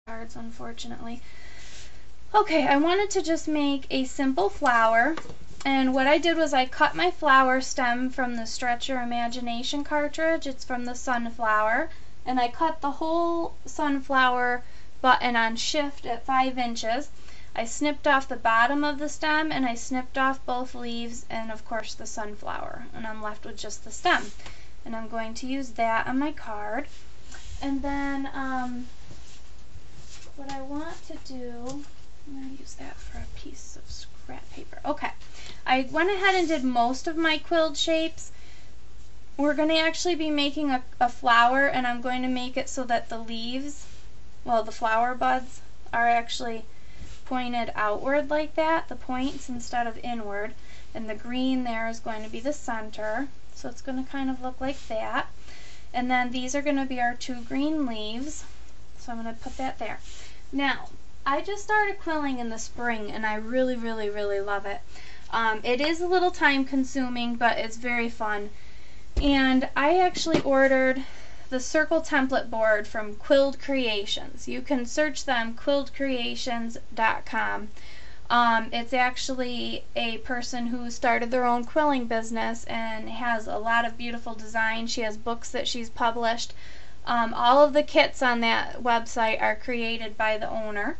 cards, unfortunately. Okay, I wanted to just make a simple flower, and what I did was I cut my flower stem from the Stretch Your Imagination cartridge. It's from the sunflower, and I cut the whole sunflower button on shift at 5 inches. I snipped off the bottom of the stem, and I snipped off both leaves and of course the sunflower, and I'm left with just the stem, and I'm going to use that on my card. And then what I want to do, I'm going to use that for a piece of scrap paper. Okay, I went ahead and did most of my quilled shapes. We're going to actually be making a flower, and I'm going to make it so that the leaves, well, the flower buds are actually pointed outward like that, the points instead of inward, and the green there is going to be the center, so it's going to kind of look like that. And then these are going to be our 2 green leaves, so I'm going to put that there. Now, I just started quilling in the spring, and I really, really, really love it. It is a little time consuming, but it's very fun. And I actually ordered the circle template board from Quilled Creations. You can search them, quilledcreations.com. It's actually a person who started their own quilling business and has a lot of beautiful designs. She has books that she's published. All of the kits on that website are created by the owner.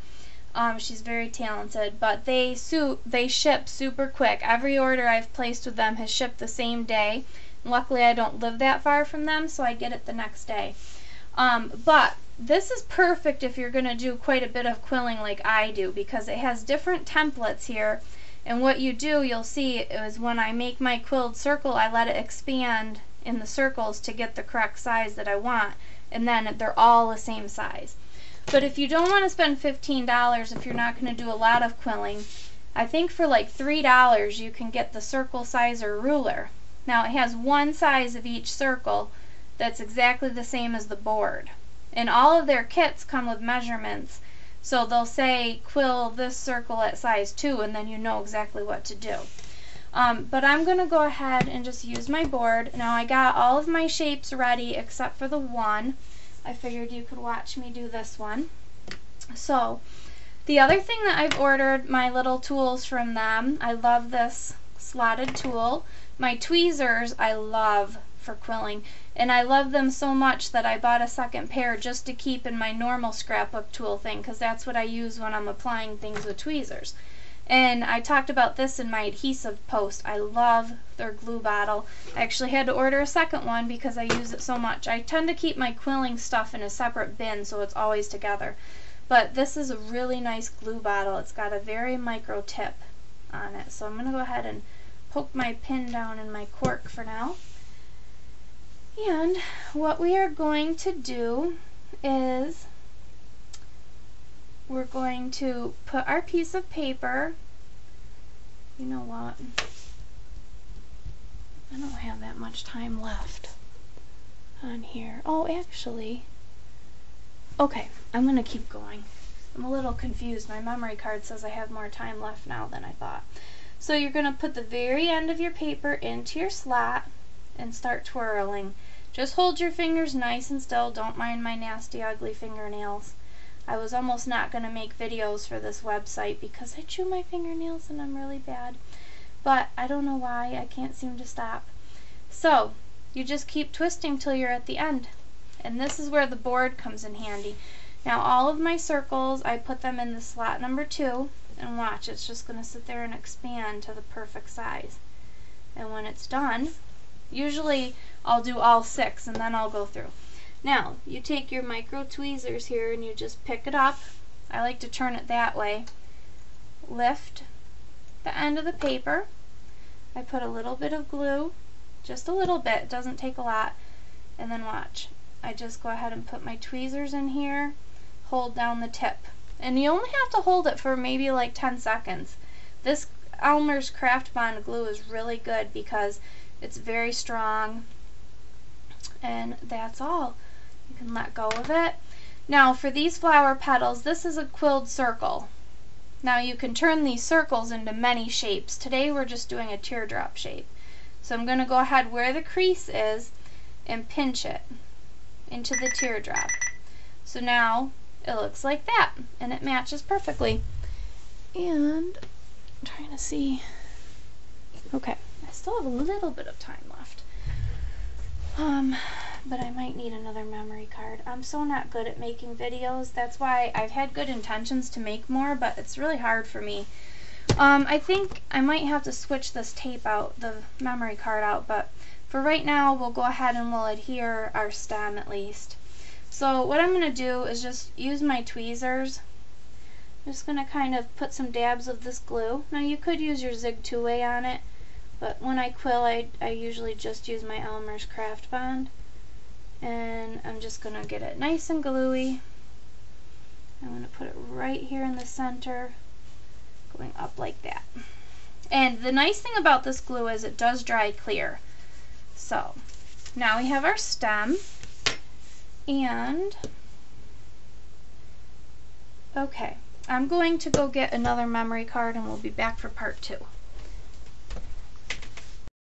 She's very talented, but they ship super quick. Every order I've placed with them has shipped the same day. Luckily, I don't live that far from them, so I get it the next day. But this is perfect if you're going to do quite a bit of quilling like I do, because it has different templates here. And what you do, you'll see, is when I make my quilled circle, I let it expand in the circles to get the correct size that I want, and then they're all the same size. But if you don't want to spend $15, if you're not going to do a lot of quilling, I think for like $3 you can get the circle sizer ruler. Now it has one size of each circle that's exactly the same as the board. And all of their kits come with measurements, so they'll say quill this circle at size 2, and then you know exactly what to do. But I'm going to go ahead and just use my board. Now I got all of my shapes ready except for the one. I figured you could watch me do this one. So the other thing that I've ordered, my little tools from them. I love this slotted tool. My tweezers I love for quilling, and I love them so much that I bought a second pair just to keep in my normal scrapbook tool thing, because that's what I use when I'm applying things with tweezers. And I talked about this in my adhesive post. I love their glue bottle. I actually had to order a second one because I use it so much. I tend to keep my quilling stuff in a separate bin so it's always together. But this is a really nice glue bottle. It's got a very micro tip on it. So I'm going to go ahead and poke my pin down in my cork for now. And what we are going to do is we're going to put our piece of paper, you know what, I don't have that much time left on here. Oh, actually, okay, I'm going to keep going. I'm a little confused. My memory card says I have more time left now than I thought. So you're going to put the very end of your paper into your slot and start twirling. Just hold your fingers nice and still. Don't mind my nasty, ugly fingernails. I was almost not going to make videos for this website because I chew my fingernails and I'm really bad. But I don't know why. I can't seem to stop. So you just keep twisting till you're at the end. And this is where the board comes in handy. Now all of my circles, I put them in the slot number 2. And watch, it's just going to sit there and expand to the perfect size. And when it's done, usually I'll do all 6 and then I'll go through. Now, you take your micro tweezers here and you just pick it up. I like to turn it that way. Lift the end of the paper. I put a little bit of glue, just a little bit, it doesn't take a lot. And then watch, I just go ahead and put my tweezers in here, hold down the tip. And you only have to hold it for maybe like 10 seconds. This Elmer's Craft Bond glue is really good because it's very strong. And that's all. You can let go of it. Now for these flower petals, this is a quilled circle. Now you can turn these circles into many shapes. Today we're just doing a teardrop shape. So I'm going to go ahead where the crease is and pinch it into the teardrop. So now it looks like that, and it matches perfectly. And I'm trying to see. Okay, I still have a little bit of time left. But I might need another memory card. I'm so not good at making videos. That's why I've had good intentions to make more, but it's really hard for me. I think I might have to switch this tape out, the memory card out, but for right now we'll go ahead and we'll adhere our stem at least. So what I'm going to do is just use my tweezers. I'm just going to kind of put some dabs of this glue. Now you could use your Zig 2-way on it, but when I quill I usually just use my Elmer's Craft Bond. And I'm just going to get it nice and gluey. I'm going to put it right here in the center, going up like that. And the nice thing about this glue is it does dry clear. So now we have our stem, and okay, I'm going to go get another memory card and we'll be back for part 2.